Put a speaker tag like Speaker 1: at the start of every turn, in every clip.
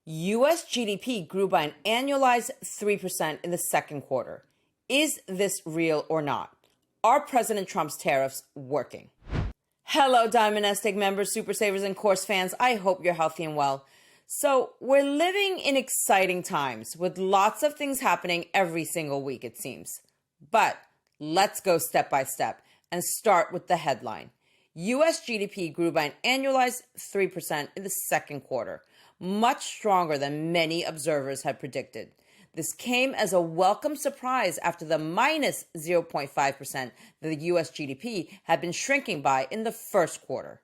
Speaker 1: U.S. GDP grew by an annualized 3% in the second quarter. Is this real or not? Are President Trump's tariffs working? Hello, Diamond NestEgg members, Super Savers, and course fans. I hope you're healthy and well. So, we're living in exciting times with lots of things happening every single week, it seems. But let's go step by step and start with the headline. U.S. GDP grew by an annualized 3% in the second quarter, much stronger than many observers had predicted. This came as a welcome surprise after the minus 0.5% that the U.S. GDP had been shrinking by in the first quarter.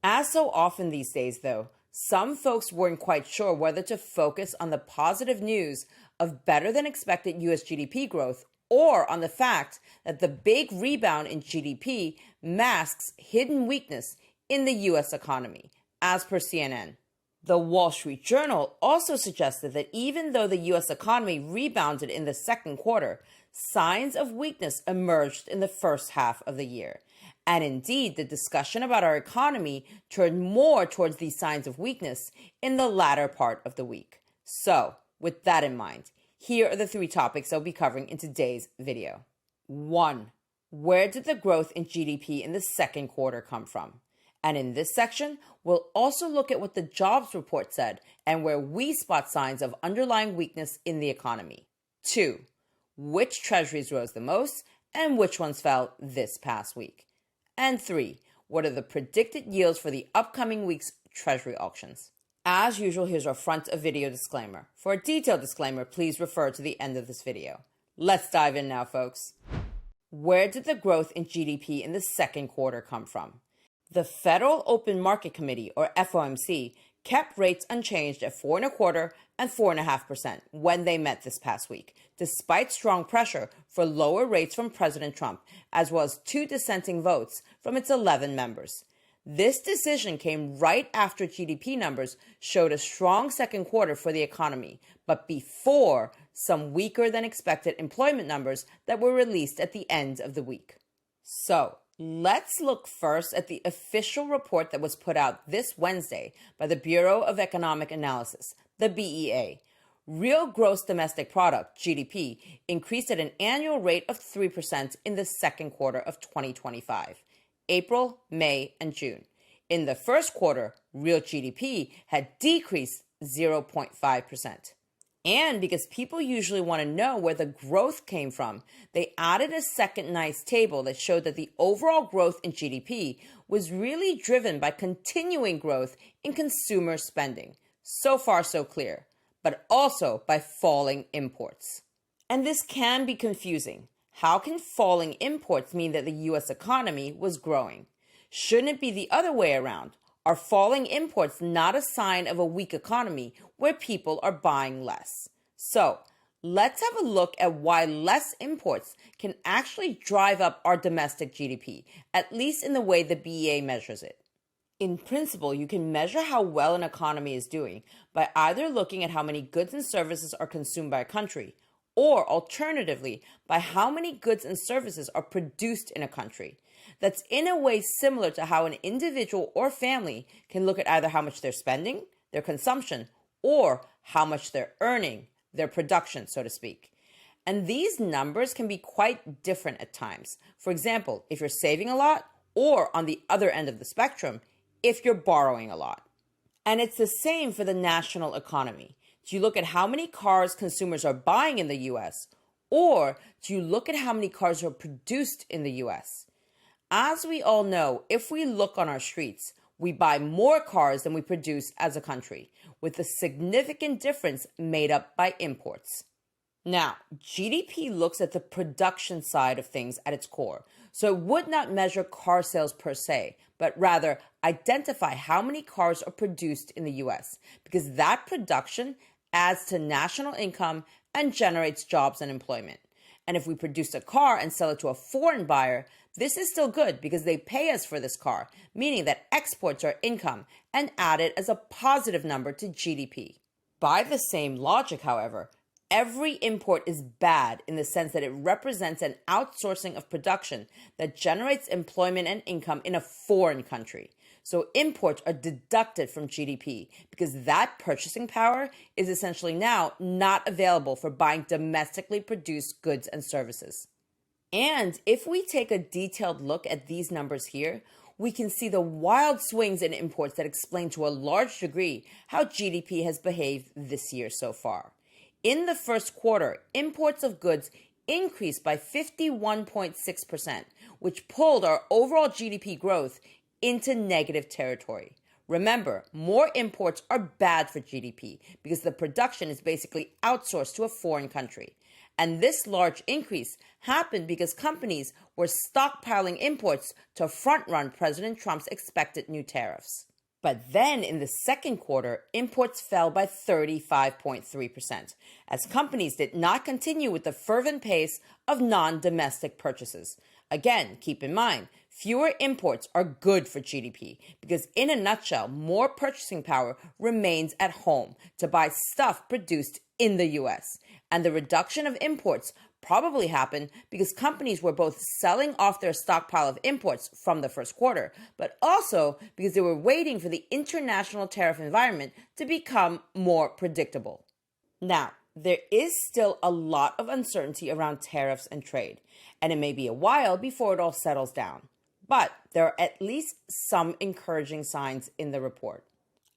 Speaker 1: As so often these days, though, some folks weren't quite sure whether to focus on the positive news of better than expected U.S. GDP growth or on the fact that the big rebound in GDP masks hidden weakness in the U.S. economy, as per CNN. The Wall Street Journal also suggested that even though the U.S. economy rebounded in the second quarter, signs of weakness emerged in the first half of the year. And indeed, the discussion about our economy turned more towards these signs of weakness in the latter part of the week. So, with that in mind, here are the three topics I'll be covering in today's video. 1. Where did the growth in GDP in the second quarter come from? And in this section, we'll also look at what the jobs report said and where we spot signs of underlying weakness in the economy. 2. Which treasuries rose the most and which ones fell this past week? And 3. What are the predicted yields for the upcoming week's treasury auctions? As usual, here's our front of video disclaimer. For a detailed disclaimer, please refer to the end of this video. Let's dive in now, folks. Where did the growth in GDP in the second quarter come from? The Federal Open Market Committee, or FOMC, kept rates unchanged at 4.25% and 4.5% when they met this past week, despite strong pressure for lower rates from President Trump, as well as 2 dissenting votes from its 11 members. This decision came right after GDP numbers showed a strong second quarter for the economy, but before some weaker than expected employment numbers that were released at the end of the week. So, let's look first at the official report that was put out this Wednesday by the Bureau of Economic Analysis, the BEA. Real gross domestic product, GDP, increased at an annual rate of 3% in the second quarter of 2025, April, May, and June. In the first quarter, real GDP had decreased 0.5%. And because people usually want to know where the growth came from, they added a second nice table that showed that the overall growth in GDP was really driven by continuing growth in consumer spending. So far, so clear, but also by falling imports. And this can be confusing. How can falling imports mean that the U.S. economy was growing? Shouldn't it be the other way around? Are falling imports not a sign of a weak economy where people are buying less? So, let's have a look at why less imports can actually drive up our domestic GDP, at least in the way the BEA measures it. In principle, you can measure how well an economy is doing by either looking at how many goods and services are consumed by a country, or alternatively, by how many goods and services are produced in a country. That's in a way similar to how an individual or family can look at either how much they're spending, their consumption, or how much they're earning, their production, so to speak. And these numbers can be quite different at times. For example, if you're saving a lot, or on the other end of the spectrum, if you're borrowing a lot. And it's the same for the national economy. Do you look at how many cars consumers are buying in the U.S., or do you look at how many cars are produced in the U.S.? As we all know, if we look on our streets, we buy more cars than we produce as a country, with a significant difference made up by imports. Now, GDP looks at the production side of things at its core, so it would not measure car sales per se, but rather identify how many cars are produced in the U.S., because that production adds to national income and generates jobs and employment. And if we produce a car and sell it to a foreign buyer, this is still good because they pay us for this car, meaning that exports are income and added as a positive number to GDP. By the same logic, however, every import is bad in the sense that it represents an outsourcing of production that generates employment and income in a foreign country. So imports are deducted from GDP because that purchasing power is essentially now not available for buying domestically produced goods and services. And if we take a detailed look at these numbers here, we can see the wild swings in imports that explain to a large degree how GDP has behaved this year so far. In the first quarter, imports of goods increased by 51.6%, which pulled our overall GDP growth into negative territory. Remember, more imports are bad for GDP because the production is basically outsourced to a foreign country. And this large increase happened because companies were stockpiling imports to front-run President Trump's expected new tariffs. But then in the second quarter, imports fell by 35.3%, as companies did not continue with the fervent pace of non-domestic purchases. Again, keep in mind, fewer imports are good for GDP because, in a nutshell, more purchasing power remains at home to buy stuff produced in the U.S. And the reduction of imports probably happened because companies were both selling off their stockpile of imports from the first quarter, but also because they were waiting for the international tariff environment to become more predictable. Now, there is still a lot of uncertainty around tariffs and trade, and it may be a while before it all settles down. But there are at least some encouraging signs in the report.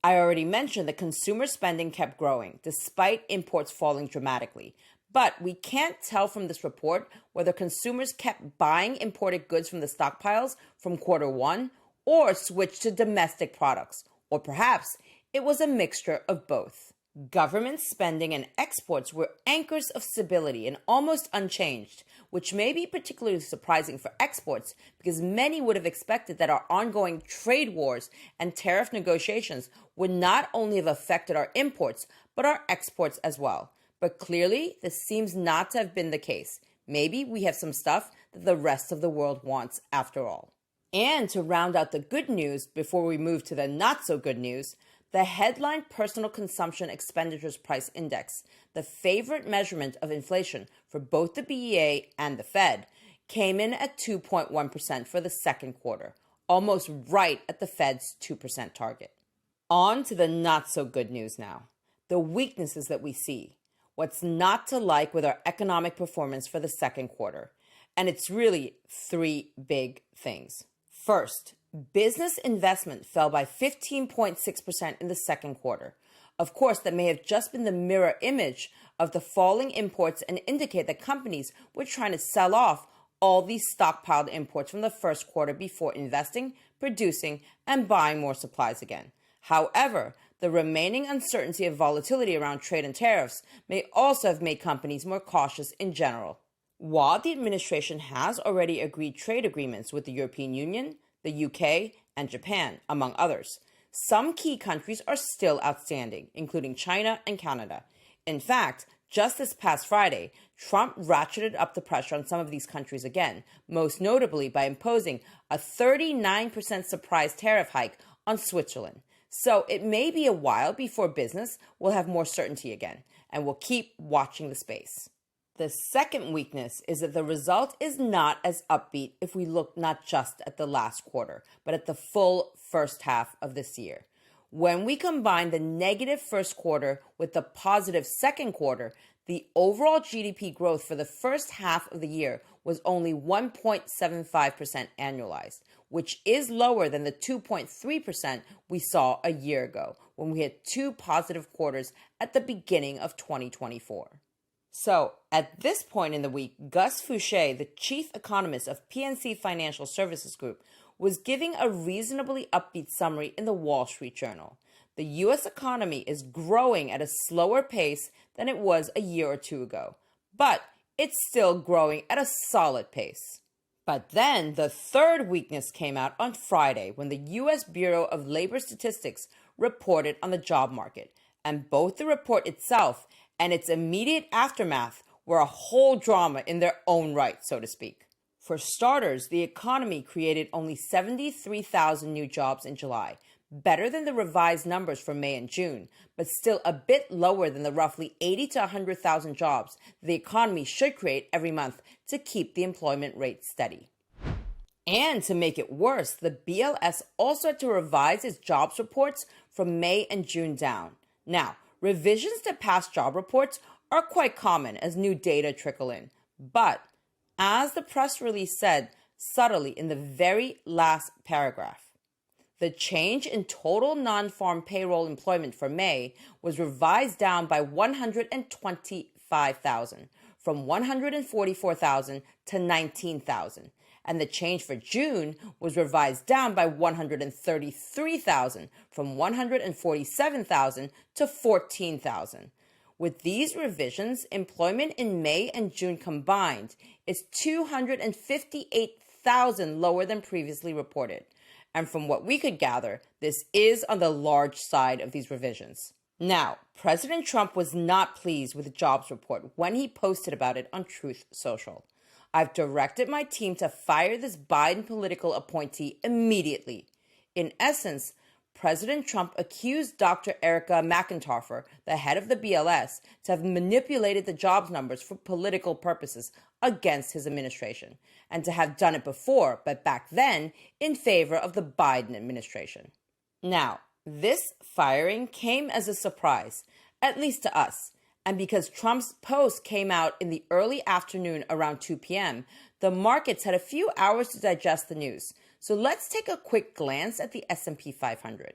Speaker 1: I already mentioned that consumer spending kept growing despite imports falling dramatically. But we can't tell from this report whether consumers kept buying imported goods from the stockpiles from quarter one or switched to domestic products, or perhaps it was a mixture of both. Government spending and exports were anchors of stability and almost unchanged, which may be particularly surprising for exports because many would have expected that our ongoing trade wars and tariff negotiations would not only have affected our imports, but our exports as well. But clearly, this seems not to have been the case. Maybe we have some stuff that the rest of the world wants after all. And to round out the good news before we move to the not so good news, the headline Personal Consumption Expenditures Price Index, the favorite measurement of inflation for both the BEA and the Fed, came in at 2.1% for the second quarter, almost right at the Fed's 2% target. On to the not so good news now, the weaknesses that we see. What's not to like with our economic performance for the second quarter? And it's really three big things. First, business investment fell by 15.6% in the second quarter. Of course, that may have just been the mirror image of the falling imports and indicate that companies were trying to sell off all these stockpiled imports from the first quarter before investing, producing, and buying more supplies again. However, the remaining uncertainty of volatility around trade and tariffs may also have made companies more cautious in general. While the administration has already agreed trade agreements with the European Union, the UK, and Japan, among others, some key countries are still outstanding, including China and Canada. In fact, just this past Friday, Trump ratcheted up the pressure on some of these countries again, most notably by imposing a 39% surprise tariff hike on Switzerland. So it may be a while before business will have more certainty again, and we'll keep watching the space. The second weakness is that the result is not as upbeat if we look not just at the last quarter, but at the full first half of this year. When we combine the negative first quarter with the positive second quarter, the overall GDP growth for the first half of the year was only 1.75% annualized, which is lower than the 2.3% we saw a year ago when we had two positive quarters at the beginning of 2024. So, at this point in the week, Gus Fouché, the chief economist of PNC Financial Services Group, was giving a reasonably upbeat summary in the Wall Street Journal. The U.S. economy is growing at a slower pace than it was a year or two ago, but it's still growing at a solid pace. But then the third weakness came out on Friday when the U.S. Bureau of Labor Statistics reported on the job market, and both the report itself and its immediate aftermath were a whole drama in their own right, so to speak. For starters, the economy created only 73,000 new jobs in July, better than the revised numbers for May and June, but still a bit lower than the roughly 80 to 100,000 jobs the economy should create every month to keep the employment rate steady. And to make it worse, the BLS also had to revise its jobs reports from May and June down. Now, revisions to past job reports are quite common as new data trickle in. But, as the press release said subtly in the very last paragraph, the change in total non-farm payroll employment for May was revised down by 125,000, from 144,000 to 19,000. And the change for June was revised down by 133,000, from 147,000 to 14,000. With these revisions, employment in May and June combined is 258,000 lower than previously reported. And from what we could gather, this is on the large side of these revisions. Now, President Trump was not pleased with the jobs report when he posted about it on Truth Social. I've directed my team to fire this Biden political appointee immediately. In essence, President Trump accused Dr. Erica McIntyre, the head of the BLS, to have manipulated the jobs numbers for political purposes against his administration, and to have done it before, but back then, in favor of the Biden administration. Now, this firing came as a surprise, at least to us, and because Trump's post came out in the early afternoon around 2 p.m., the markets had a few hours to digest the news. So let's take a quick glance at the S&P 500.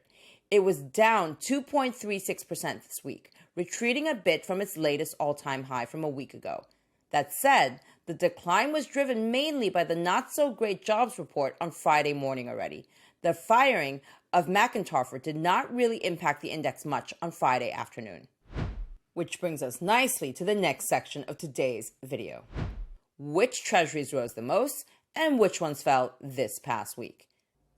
Speaker 1: It was down 2.36% this week, retreating a bit from its latest all-time high from a week ago. That said, the decline was driven mainly by the not-so-great jobs report on Friday morning already. The firing of McIntyre did not really impact the index much on Friday afternoon. Which brings us nicely to the next section of today's video. Which treasuries rose the most and which ones fell this past week?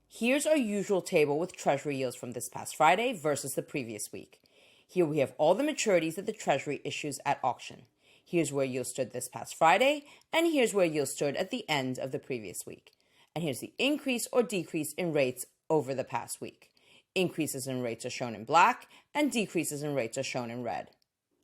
Speaker 1: Here's our usual table with Treasury yields from this past Friday versus the previous week. Here we have all the maturities that the Treasury issues at auction. Here's where yields stood this past Friday, and here's where yields stood at the end of the previous week. And here's the increase or decrease in rates over the past week. Increases in rates are shown in black, and decreases in rates are shown in red.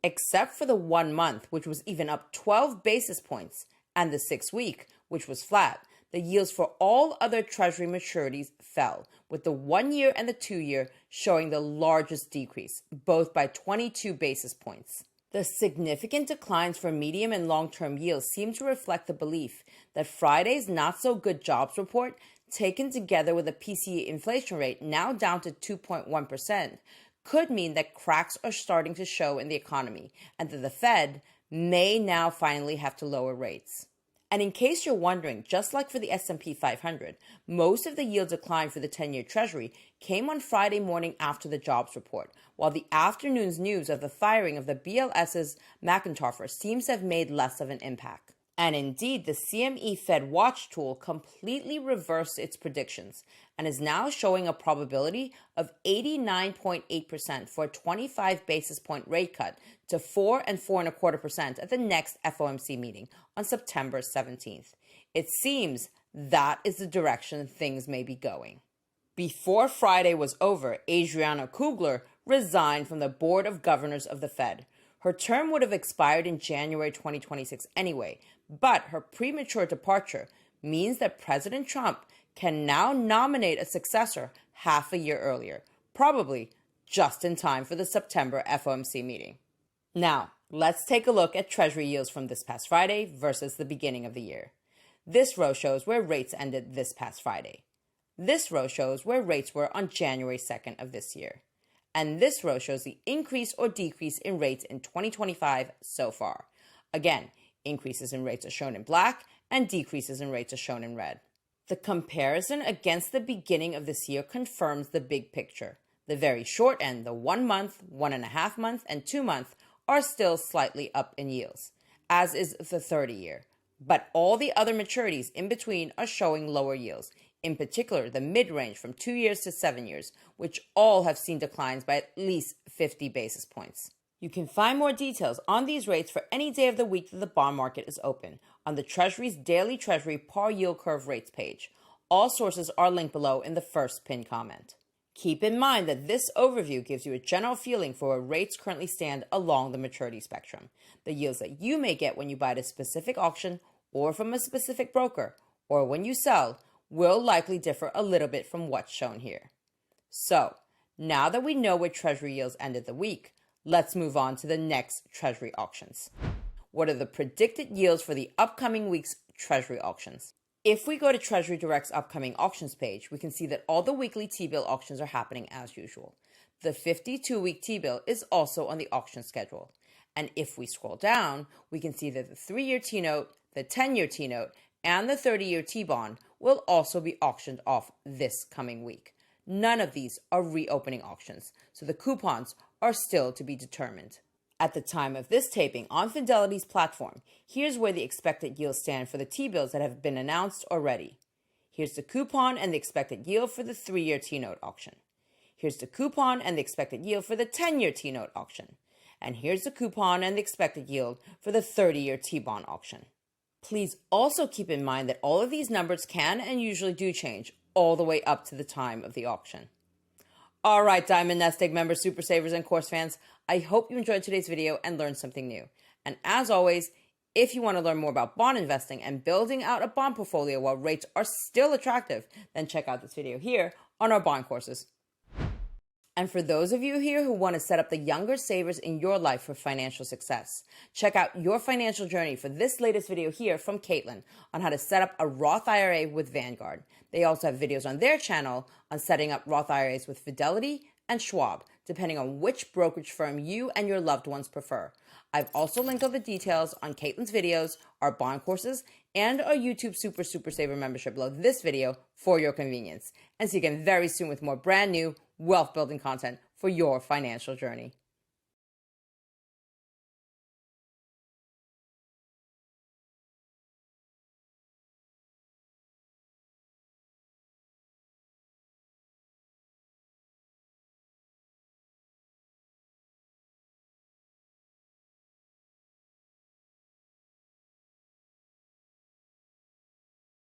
Speaker 1: Except for the 1 month, which was even up 12 basis points, and the 6-week, which was flat, the yields for all other Treasury maturities fell, with the 1 year and the 2 year showing the largest decrease, both by 22 basis points. The significant declines for medium and long-term yields seem to reflect the belief that Friday's not-so-good jobs report, taken together with a PCE inflation rate now down to 2.1%, could mean that cracks are starting to show in the economy and that the Fed may now finally have to lower rates. And in case you're wondering, just like for the S&P 500, most of the yield decline for the 10-year Treasury came on Friday morning after the jobs report, while the afternoon's news of the firing of the BLS's McIntyre seems to have made less of an impact. And indeed, the CME Fed Watch tool completely reversed its predictions and is now showing a probability of 89.8% for a 25 basis point rate cut to 4 and 4.25% at the next FOMC meeting on September 17th. It seems that is the direction things may be going. Before Friday was over, Adriana Kugler resigned from the Board of Governors of the Fed. Her term would have expired in January 2026 anyway, but her premature departure means that President Trump can now nominate a successor half a year earlier, probably just in time for the September FOMC meeting. Now, let's take a look at Treasury yields from this past Friday versus the beginning of the year. This row shows where rates ended this past Friday. This row shows where rates were on January 2nd of this year. And this row shows the increase or decrease in rates in 2025 so far. Again, increases in rates are shown in black and decreases in rates are shown in red. The comparison against the beginning of this year confirms the big picture. The very short end, the 1 month, 1.5 month, and 2 month are still slightly up in yields, as is the 30-year. But all the other maturities in between are showing lower yields, in particular the mid-range from 2 years to 7 years, which all have seen declines by at least 50 basis points. You can find more details on these rates for any day of the week that the bond market is open on the Treasury's Daily Treasury Par Yield Curve Rates page. All sources are linked below in the first pinned comment. Keep in mind that this overview gives you a general feeling for where rates currently stand along the maturity spectrum. The yields that you may get when you buy at a specific auction or from a specific broker, or when you sell, will likely differ a little bit from what's shown here. So, now that we know where Treasury yields ended the week, let's move on to the next Treasury auctions. What are the predicted yields for the upcoming week's Treasury auctions? If we go to Treasury Direct's upcoming auctions page, we can see that all the weekly T-bill auctions are happening as usual. The 52-week T-bill is also on the auction schedule. And if we scroll down, we can see that the 3-year T-note, the 10-year T-note, and the 30-year T-bond will also be auctioned off this coming week. None of these are reopening auctions, so the coupons are still to be determined. At the time of this taping on Fidelity's platform, here's where the expected yields stand for the T-bills that have been announced already. Here's the coupon and the expected yield for the 3-year T-note auction. Here's the coupon and the expected yield for the 10-year T-note auction. And here's the coupon and the expected yield for the 30-year T-bond auction. Please also keep in mind that all of these numbers can and usually do change all the way up to the time of the auction. All right, Diamond Nest Egg members, super savers, and course fans, I hope you enjoyed today's video and learned something new. And as always, if you want to learn more about bond investing and building out a bond portfolio while rates are still attractive, then check out this video here on our bond courses. And for those of you here who want to set up the younger savers in your life for financial success, check out Your Financial Journey for this latest video here from Caitlin on how to set up a Roth IRA with Vanguard. They also have videos on their channel on setting up Roth IRAs with Fidelity and Schwab, depending on which brokerage firm you and your loved ones prefer. I've also linked all the details on Caitlin's videos, our bond courses, and our YouTube Super Saver membership below this video for your convenience. And see you again very soon with more brand new wealth building content for your financial journey.